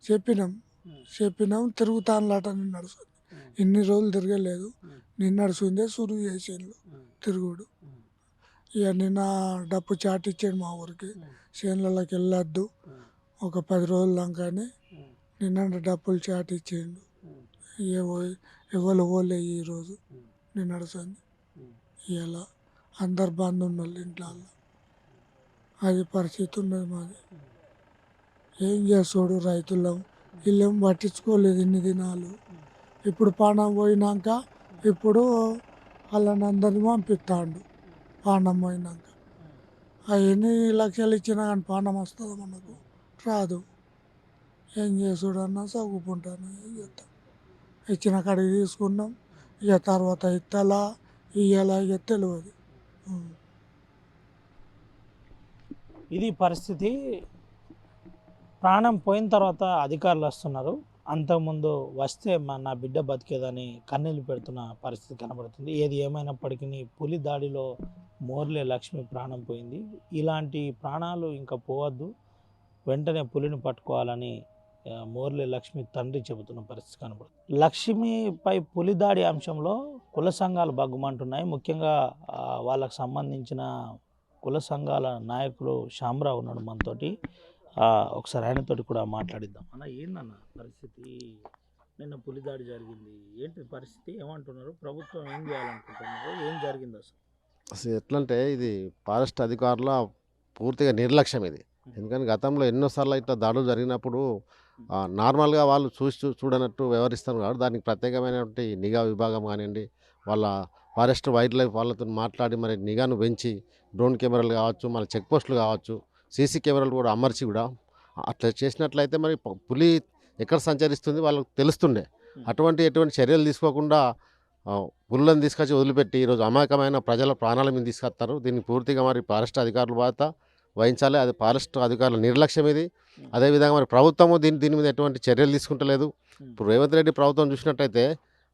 చెప్పినాం. తిరుగుతానులాట నిన్న నడుస్తుంది. ఇన్ని రోజులు తిరగలేదు, నిన్న నడుస్తుందే సురువు చేసిండ్రు తిరుగుడు. ఇక నిన్న డప్పు చాటిచ్చాడు మా ఊరికి, చేనులకి వెళ్ళొద్దు ఒక 10 రోజుల దాకానే నిన్న డప్పులు చాటిచ్చిండు. ఎవరు పోలే ఈరోజు నిన్న నడుస్తుంది. ఇలా అందరు బంద్ ఉన్నోళ్ళు ఇంట్లో అది పరిస్థితి ఉన్నది మాది. ఏం చేస్తాడు రైతులం, వీళ్ళేం పట్టించుకోలేదు ఇన్ని దినాలు. ఇప్పుడు పానం పోయినాక ఇప్పుడు వాళ్ళని అందరినీ పంపిస్తాడు. పానం పోయినాక ఎన్ని లక్షలు ఇచ్చినా కానీ పానం వస్తుందా మనకు? రాదు. ఏం చేసుడు అన్నా చదువుకుంటాను, ఏం చేస్తాం. ఇచ్చిన కాడికి తీసుకున్నాం. ఇక తర్వాత ఇత్తలా ఇయ్యాలా ఇక తెలియదు. ఇది పరిస్థితి. ప్రాణం పోయిన తర్వాత అధికారులు వస్తున్నారు. అంతకుముందు వస్తే నా బిడ్డ బతికేదని కన్నీళ్ళు పెడుతున్న పరిస్థితి కనబడుతుంది. ఏది ఏమైనప్పటికీ పులి దాడిలో మోర్లే లక్ష్మి ప్రాణం పోయింది. ఇలాంటి ప్రాణాలు ఇంకా పోవద్దు, వెంటనే పులిని పట్టుకోవాలని మోర్లే లక్ష్మి తండ్రి చెబుతున్న పరిస్థితి కనబడుతుంది. లక్ష్మిపై పులి దాడి అంశంలో కుల సంఘాలు బగ్గుమంటున్నాయి. ముఖ్యంగా వాళ్ళకు సంబంధించిన కుల సంఘాల నాయకులు శామరావు ఉన్నాడు మనతోటి. ఒకసారి ఆయనతోటి కూడా మాట్లాడిద్దాం. అన్న ఏందన్న పరిస్థితి? నిన్న పులి దాడి జరిగింది, ఏంటి పరిస్థితి? ఏమంటున్నారు? ప్రభుత్వం ఏం చేయాలనుకుంటున్నారు? ఏం జరిగింది అసలు ఎట్లంటే ఇది ఫారెస్ట్ అధికారుల పూర్తిగా నిర్లక్ష్యం ఇది. ఎందుకంటే గతంలో ఎన్నోసార్లు ఇట్లా దాడులు జరిగినప్పుడు నార్మల్గా వాళ్ళు చూడనట్టు వ్యవహరిస్తారు కాబట్టి దానికి ప్రత్యేకమైనటువంటి నిఘా విభాగం కానివ్వండి, వాళ్ళ ఫారెస్ట్ వైల్డ్ లైఫ్ వాళ్ళతో మాట్లాడి మరి నిఘాను పెంచి డ్రోన్ కెమెరాలు కావచ్చు, మన చెక్ పోస్టులు కావచ్చు, సీసీ కెమెరాలు కూడా అమర్చి కూడా అట్లా చేసినట్లయితే మరి పులి ఎక్కడ సంచరిస్తుంది వాళ్ళకు తెలుస్తుండే. ఎటువంటి చర్యలు తీసుకోకుండా పులులను తీసుకొచ్చి వదిలిపెట్టి ఈరోజు అమాయకమైన ప్రజల ప్రాణాల మీద తీసుకొస్తారు. దీన్ని పూర్తిగా మరి ఫారెస్ట్ అధికారులు బాధ్యత వహించాలి. అది ఫారెస్ట్ అధికారుల నిర్లక్ష్యం ఇది. అదేవిధంగా మరి ప్రభుత్వము దీని మీద ఎటువంటి చర్యలు తీసుకుంటలేదు. ఇప్పుడు రేవంత్ రెడ్డి ప్రభుత్వం చూసినట్టయితే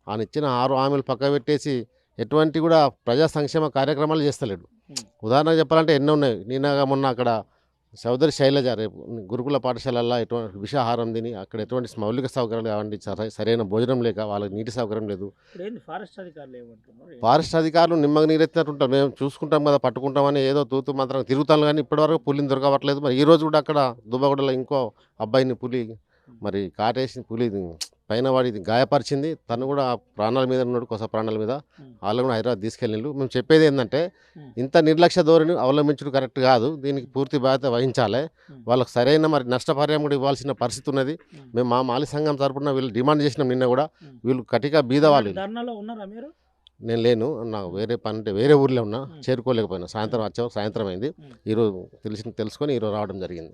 ఆయన ఇచ్చిన 6 హామీలు పక్క పెట్టేసి ఎటువంటి కూడా ప్రజా సంక్షేమ కార్యక్రమాలు చేస్తలేడు. ఉదాహరణకు చెప్పాలంటే ఎన్నో ఉన్నాయి. నిన్నగా మొన్న అక్కడ చౌదరి శైలజ రేపు గురుకుల పాఠశాలల్లో ఎటువంటి విషాహారం తిని అక్కడ ఎటువంటి మౌలిక సౌకర్యాలు కావండి, సరైన భోజనం లేక వాళ్ళకి నీటి సౌకర్యం లేదు. ఫారెస్ట్ అధికారులు నిమ్మగా నీరెత్తినట్టు ఉంటారు. మేము చూసుకుంటాం కదా, పట్టుకుంటామని ఏదో తూతు మాత్రం తిరుగుతాను కానీ ఇప్పటివరకు పులిని దొరకవట్లేదు. మరి ఈరోజు కూడా అక్కడ దుబ్బగూడలో ఇంకో అబ్బాయిని పులి మరి కాటేసి పులి పైన వాడి గాయపరిచింది. తను కూడా ప్రాణాల మీద ఉన్నాడు, కొస ప్రాణాల మీద. వాళ్ళు కూడా హైదరాబాద్ తీసుకెళ్ళిండు. మేము చెప్పేది ఏంటంటే ఇంత నిర్లక్ష్య ధోరణి అవలంబించడం కరెక్ట్ కాదు. దీనికి పూర్తి బాధ్యత వహించాలి. వాళ్ళకి సరైన మరి నష్టపరిహారం కూడా ఇవ్వాల్సిన పరిస్థితి ఉన్నది. మేము మా మాలి సంఘం తరపున వీళ్ళు డిమాండ్ చేసినాం. నిన్న కూడా వీళ్ళు కటిగా బీద వాళ్ళు. నేను లేను, నాకు వేరే పని అంటే వేరే ఊర్లో ఉన్నా, చేరుకోలేకపోయినా. సాయంత్రం అయింది. ఈరోజు తెలుసుకొని ఈరోజు రావడం జరిగింది.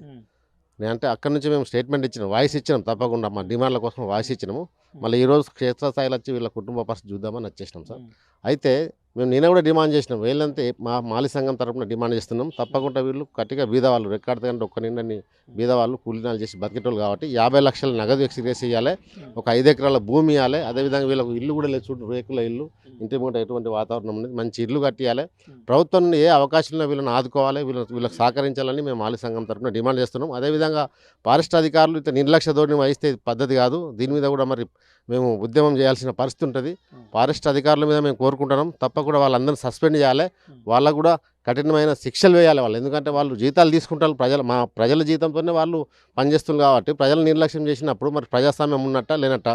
అంటే అక్కడి నుంచి మేము స్టేట్మెంట్ ఇచ్చినాం, వాయిస్ ఇచ్చినాం, తప్పకుండా మా డిమాండ్ల కోసం వాయిస్ ఇచ్చినాము. మళ్ళీ ఈరోజు క్షేత్రస్థాయిలో వచ్చి వీళ్ళ కుటుంబ పరిస్థితి చూద్దామని వచ్చేసినాం సార్. అయితే మేము నిన్న కూడా డిమాండ్ చేసినాం, వీళ్ళంతే మా మాలి సంఘం తరపున డిమాండ్ చేస్తున్నాం. తప్పకుండా వీళ్ళు గట్టిగా బీదవాళ్ళు రెక్కాడితే కంటే ఒక్క నిండని బీదవాళ్ళు కూలీనాలు చేసి బతికేటోళ్ళు కాబట్టి 50 లక్షల నగదు ఎక్స్గ్రేస్ ఇవ్వాలి, ఒక 5 ఎకరాల భూమి ఇవ్వాలి. అదేవిధంగా వీళ్ళకు ఇల్లు కూడా లేదు, చూడు రేకుల ఇల్లు, ఇంటి ముందు ఎటువంటి వాతావరణం ఉంది, మంచి ఇల్లు కట్టియాలి. ప్రభుత్వం నుండి ఏ అవకాశంలో వీళ్ళని ఆదుకోవాలి, వీళ్ళకి సహకరించాలని మేము మాలి సంఘం తరపున డిమాండ్ చేస్తున్నాం. అదేవిధంగా ఫారెస్ట్ అధికారులు ఇంత నిర్లక్ష్య ధోరణి వహిస్తే పద్ధతి కాదు. దీని మీద కూడా మరి మేము ఉద్యమం చేయాల్సిన పరిస్థితి ఉంటుంది. ఫారెస్ట్ అధికారుల మీద మేము కోరుకుంటున్నాం, తప్పకుండా వాళ్ళందరినీ సస్పెండ్ చేయాలి, వాళ్ళకు కూడా కఠినమైన శిక్షలు వేయాలి వాళ్ళు. ఎందుకంటే వాళ్ళు జీతాలు తీసుకుంటారు, మా ప్రజల జీతంతోనే వాళ్ళు పనిచేస్తున్నారు కాబట్టి ప్రజలు నిర్లక్ష్యం చేసినప్పుడు మరి ప్రజాస్వామ్యం ఉన్నట్ట లేనట్ట.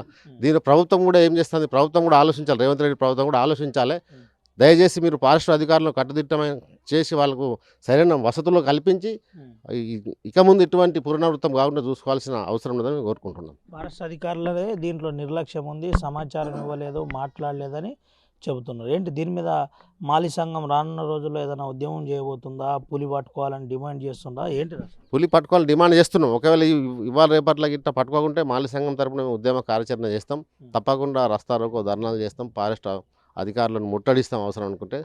దీని ప్రభుత్వం కూడా ఏం చేస్తుంది, ప్రభుత్వం కూడా ఆలోచించాలి, రేవంత్ రెడ్డి ప్రభుత్వం కూడా ఆలోచించాలి. దయచేసి మీరు ఫారెస్ట్ అధికారులను కట్టుదిట్టమైన చేసి వాళ్ళకు సరైన వసతులు కల్పించి ఇక ముందు ఇటువంటి పునరావృతం కాకుండా చూసుకోవాల్సిన అవసరం ఉందని మేము కోరుకుంటున్నాం. ఫారెస్ట్ అధికారులదే దీంట్లో నిర్లక్ష్యం ఉంది, సమాచారం ఇవ్వలేదు, మాట్లాడలేదని చెబుతున్నారు. ఏంటి దీని మీద మాలి సంఘం రానున్న రోజుల్లో ఏదైనా ఉద్యమం చేయబోతుందా, పులి పట్టుకోవాలని డిమాండ్ చేస్తుందా, ఏంటి? పులి పట్టుకోవాలని డిమాండ్ చేస్తున్నాం. ఒకవేళ ఇవాళ రేపట్ల గిట్ట పట్టుకోకుంటే మాలి సంఘం తరపున మేము ఉద్యమ కార్యాచరణ చేస్తాం, తప్పకుండా రస్తారోకో ధర్నాలు చేస్తాం, ఫారెస్ట్ అధికారులను ముట్టడిస్తాం. అవసరం అనుకుంటే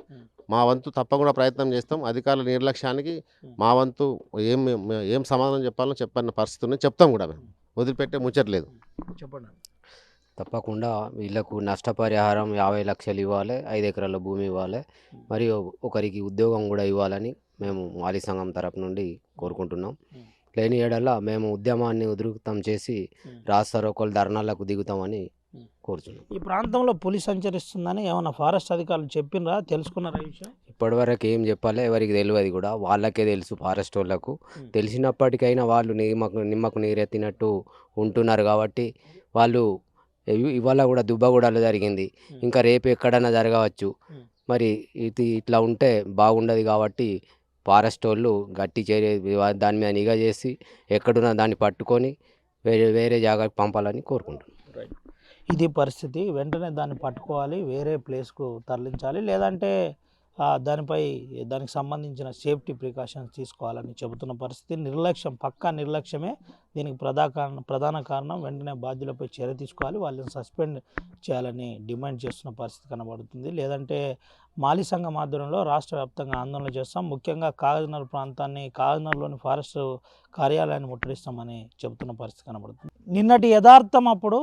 మా వంతు తప్పకుండా ప్రయత్నం చేస్తాం. అధికారుల నిర్లక్ష్యానికి మా వంతు ఏం సమాధానం చెప్పాలో చెప్పన్న పరిస్థితుల్లో చెప్తాం కూడా, మేము వదిలిపెట్టే ముచ్చట్లేదు. చెప్పండి. తప్పకుండా వీళ్ళకు నష్టపరిహారం 50 లక్షలు ఇవ్వాలి, 5 ఎకరాల భూమి ఇవ్వాలి, మరియు ఒకరికి ఉద్యోగం కూడా ఇవ్వాలని మేము మాలి సంఘం తరపు నుండి కోరుకుంటున్నాం. లేని ఏడల మేము ఉద్యమాన్ని ఉధృతం చేసి రాస్తారోకోలు ధర్నాలకు దిగుతామని కోరుతున్నాం. ఈ ప్రాంతంలో పులి సంచరిస్తుందని ఏమన్నా ఫారెస్ట్ అధికారులు చెప్పినరా, తెలుసుకున్నారా ఈ విషయం? ఇప్పటివరకు ఏం చెప్పాలి ఎవరికి తెలియదు కూడా, వాళ్ళకే తెలుసు. ఫారెస్ట్ వాళ్ళకు తెలిసినప్పటికైనా వాళ్ళు నిమ్మకు నీరెత్తినట్టు ఉంటున్నారు కాబట్టి వాళ్ళు ఇవాళ కూడా దుబ్బగూడలో జరిగింది, ఇంకా రేపు ఎక్కడైనా జరగవచ్చు. మరి ఇది ఇట్లా ఉంటే బాగుండదు కాబట్టి ఫారెస్ట్ వాళ్ళు గట్టి చర్య దాని మీద నిఘా చేసి ఎక్కడున్నా దాన్ని పట్టుకొని వేరే జాగాకి పంపాలని కోరుకుంటున్నాం. ఇది పరిస్థితి, వెంటనే దాన్ని పట్టుకోవాలి, వేరే ప్లేస్కు తరలించాలి, లేదంటే దానికి సంబంధించిన సేఫ్టీ ప్రికాషన్స్ తీసుకోవాలని చెబుతున్న పరిస్థితి. నిర్లక్ష్యం, పక్కా నిర్లక్ష్యమే దీనికి ప్రధాన కారణం. వెంటనే బాధ్యులపై చర్య తీసుకోవాలి, వాళ్ళని సస్పెండ్ చేయాలని డిమాండ్ చేస్తున్న పరిస్థితి కనబడుతుంది. లేదంటే మాలి సంఘం ఆధ్వర్యంలో రాష్ట్ర వ్యాప్తంగా ఆందోళన చేస్తాం, ముఖ్యంగా కాగజ్నగర్ ప్రాంతాన్ని, కాగజ్నగర్లోని ఫారెస్ట్ కార్యాలయాన్ని ముట్టడిస్తామని చెబుతున్న పరిస్థితి కనబడుతుంది. నిన్నటి యథార్థం అప్పుడు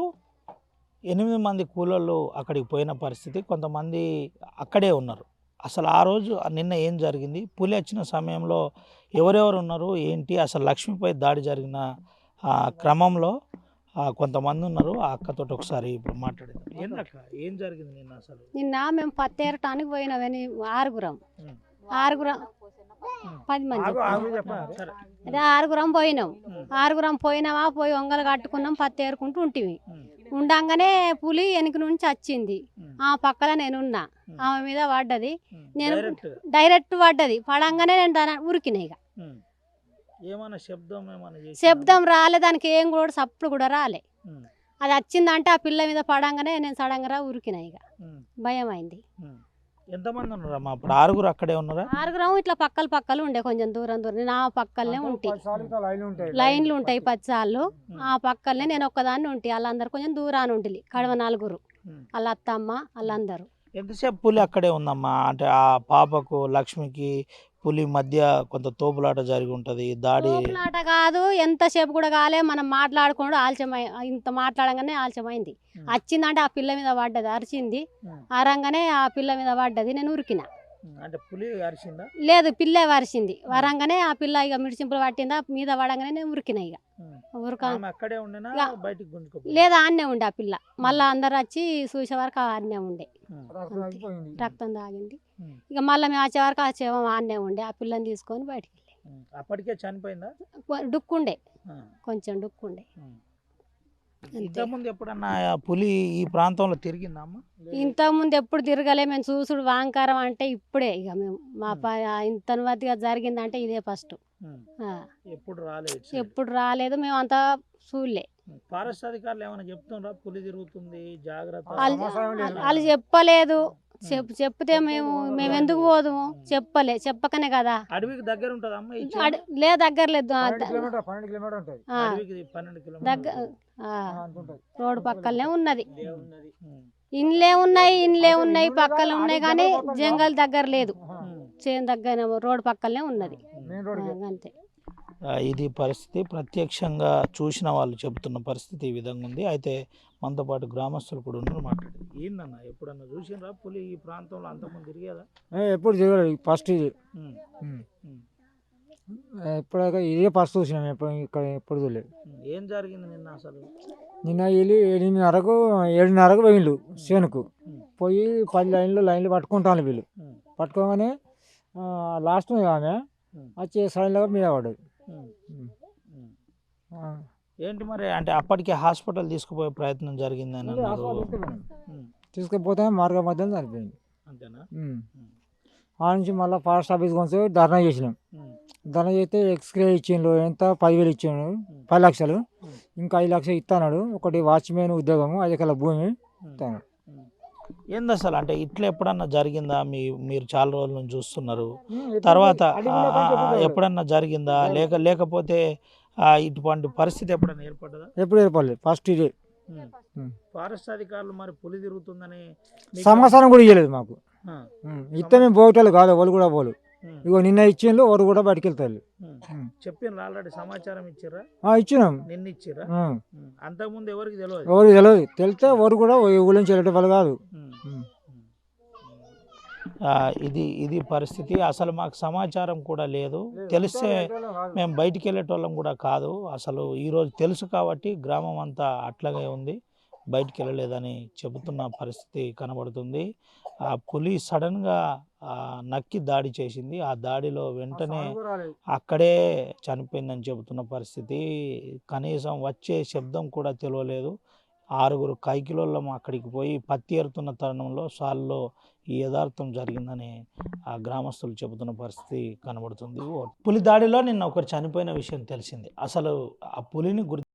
8 మంది కూలోళ్ళు అక్కడికి పోయిన పరిస్థితి, కొంతమంది అక్కడే ఉన్నారు. అసలు ఆ రోజు నిన్న ఏం జరిగింది, పులి వచ్చిన సమయంలో ఎవరెవరు ఉన్నారు ఏంటి, అసలు లక్ష్మిపై దాడి జరిగిన క్రమంలో కొంతమంది ఉన్నారు. ఆ అక్కతో ఒకసారి ఇప్పుడు మాట్లాడేది. ఏంటక్క ఏం జరిగింది నిన్న? అసలు నిన్న మేము పత్తేరటానికి పోయినామని ఆరుగురం 10 మంది అదే ఆరుగురం పోయినాం. ఆరుగురం పోయినామా, పోయి వంగలు కట్టుకున్నాం, పత్తేరుకుంటూ ఉంటివి. ఉండంగానే పులి వెనక నుంచి వచ్చింది, ఆ పక్కన నేనున్నా, ఆమె మీద పడ్డది, నేను డైరెక్ట్ పడ్డది. పడంగానే నేను దాని ఉరికినా. ఇక శబ్దం రాలే, దానికి ఏం కూడా సప్పుడు కూడా రాలే. అది వచ్చిందంటే ఆ పిల్ల మీద పడంగానే నేను సడంగా ఉరికినా. ఇక భయం అయింది. ఎంతమంది ఉన్నారమ్మా అప్పుడు? ఆరుగురు అక్కడే ఉన్నారా? ఆరుగురం ఇట్లా పక్కలు ఉండే, కొంచెం దూరం నా పక్కలనే ఉంటాయి, లైన్లు ఉంటాయి 10 సార్లు. ఆ పక్కలనే నేను ఒక్కదాన్ని ఉంటాయి, వాళ్ళందరూ కొంచెం దూరాన్ని ఉంటుంది, కడవ 4, వాళ్ళ అత్తమ్మ వాళ్ళందరూ. ఎంతసేపు పులి అక్కడే ఉందమ్మా? అంటే ఆ పాపకు లక్ష్మికి పులి మధ్య కొంత తోపులాట జరిగి ఉంటుంది, దాడి. తోపులాట కాదు, ఎంతసేపు కూడా కాలే, మనం మాట్లాడుకోవడం ఆలస్యమై, ఇంత మాట్లాడంగానే ఆలస్యమైంది. వచ్చిందంటే ఆ పిల్ల మీద పడ్డది, అరిచింది, అరంగానే ఆ పిల్ల మీద పడ్డది, నేను ఉరికినా. అంటే పులి అరిచిందా? లేదు, పిల్ల వరిచింది. వరంగానే ఆ పిల్ల ఇక మిడిచింపులు పట్టిందా, మీద పడంగానే నేను ఉరికినా. ఇక లేదా ఆన్నే ఉండే ఆ పిల్ల, మళ్ళీ అందరు వచ్చి చూసే వరకు ఆన్నే ఉండే, రక్తం తాగింది. ఇక మళ్ళీ మేము వచ్చే వరకు ఆ శవం ఆన్నే ఉండే, ఆ పిల్లని తీసుకొని బయటికి వెళ్ళి. అప్పటికే చనిపోయిందా? డుక్కుండే, కొంచెం డుక్కుండే. ఇంతకుముందు ఎప్పుడన్నా పులి ఈ ప్రాంతంలో తిరిగిందమ్మా? ఇంతకుముందు ఎప్పుడు తిరగలే, మేము చూసుడు వాంకారం అంటే ఇప్పుడే. ఇక మేము మా ఇంతవతిగా జరిగిందంటే ఇదే ఫస్ట్. ఎప్పుడు రాలేదు. మేము అంతా చూడలే. ఫారెస్ట్ అధికారులు ఏమైనా చెప్తున్నారా పులి తిరుగుతుంది జాగ్రత్త? వాళ్ళు చెప్పలేదు. చెప్తే మేము ఎందుకు పోదుము? చెప్పకనే కదా. అడవికి దగ్గర ఉంటుంది అమ్మ ఈ లేదు, దగ్గర లేదు. అడవికి 12 కిలోమీటర్లు దగ్గర రోడ్డు పక్కనే ఉన్నది. ఇండ్లే ఉన్నాయి పక్కన ఉన్నాయి కానీ జంగల్ దగ్గర లేదు. చేను దగ్గర రోడ్డు పక్కనే ఉన్నది అంతే. ఇది పరిస్థితి. ప్రత్యక్షంగా చూసిన వాళ్ళు చెబుతున్న పరిస్థితి ఈ విధంగా ఉంది. అయితే మనతో పాటు గ్రామస్తులు కూడా ఉన్నారు, మాట్లాడేది. ఏందన్న ఎప్పుడన్నా చూసినరా పులి ఈ ప్రాంతంలో అంతకుముందు తిరిగేదా? ఎప్పుడు తిరగలేదు, ఫస్ట్ ఇది ఎప్పుడైనా ఇదే ఫస్ట్ చూసినాం. ఇక్కడ ఎప్పుడు చూడలేదు. ఏం జరిగింది నిన్న అసలు? నిన్న వెళ్ళి 7:30కు పోయిండు చేనుకు. పోయి 10 లైన్లు పట్టుకుంటాను. వీళ్ళు పట్టుకోగానే లాస్ట్ ఆమె వచ్చి సైన్లో మీద పడ్డది. ఏంటి మరి అంటే అప్పటికే హాస్పిటల్ తీసుకుపోయే ప్రయత్నం జరిగిందని అన్నారు. తీసుకుపోతే మార్గ మధ్యలో చనిపోయింది. అంతేనా? ఆ నుంచి మళ్ళీ ఫారెస్ట్ ఆఫీస్ కొంచెం ధర్నా చేసినాం. ధర్నా చేస్తే ఎక్స్రే ఇచ్చిండు. ఎంత 10,000 ఇచ్చిండు, 10 లక్షలు. ఇంకా 5 లక్షలు ఇస్తాడు. ఒకటి వాచ్మెన్ ఉద్యోగము, 5 ఎకరాల భూమి ఇస్తాను. ఏంది అసలు అంటే ఇట్లా ఎప్పుడన్నా జరిగిందా? మీరు చాలా రోజుల నుంచి చూస్తున్నారు. తర్వాత ఎప్పుడన్నా జరిగిందా? లేకపోతే ఇటువంటి పరిస్థితి ఎప్పుడన్నా ఏర్పడ్డదా? ఎప్పుడు ఏర్పడలేదు, ఫస్ట్ ఇదే. ఫారెస్ట్ అధికారులు మరి పులి తిరుగుతుందని సమాచారం కూడా ఇవ్వలేదు మాకు. ఇస్తే మేము పోయేటోళ్ళు కాదు, వాళ్ళు కూడా పోలు. ఇగో నిన్న ఇచ్చిండ్రు, వారు కూడా బయటికి వెళ్తారు. చెప్పిండ్రు ఆల్రెడీ సమాచారం ఇచ్చిర్రా? ఇచ్చినాం. నిన్న ఇచ్చిర్రా? అంతకుముందు ఎవరికి తెలియదు? ఎవరికి తెలియదు. తెలిస్తే వారు కూడా ఊళ్ళో వెళ్ళే వాళ్ళు కాదు. ఇది పరిస్థితి. అసలు మాకు సమాచారం కూడా లేదు. తెలిస్తే మేము బయటికి వెళ్ళేటోళ్ళం కూడా కాదు. అసలు ఈరోజు తెలుసు కాబట్టి గ్రామం అంతా అట్లాగే ఉంది, బయటికి వెళ్ళలేదని చెబుతున్న పరిస్థితి కనబడుతుంది. ఆ పులి సడన్గా నక్కి దాడి చేసింది. ఆ దాడిలో వెంటనే అక్కడే చనిపోయిందని చెబుతున్న పరిస్థితి. కనీసం వచ్చే శబ్దం కూడా తెలియలేదు. 6 కైకిలోళ్ళం అక్కడికి పోయి పత్తి ఏరుతున్న తరుణంలో సాల్లో ఈ యథార్థం జరిగిందని ఆ గ్రామస్తులు చెబుతున్న పరిస్థితి కనబడుతుంది. పులి దాడిలో నిన్న ఒకరు చనిపోయిన విషయం తెలిసింది. అసలు ఆ పులిని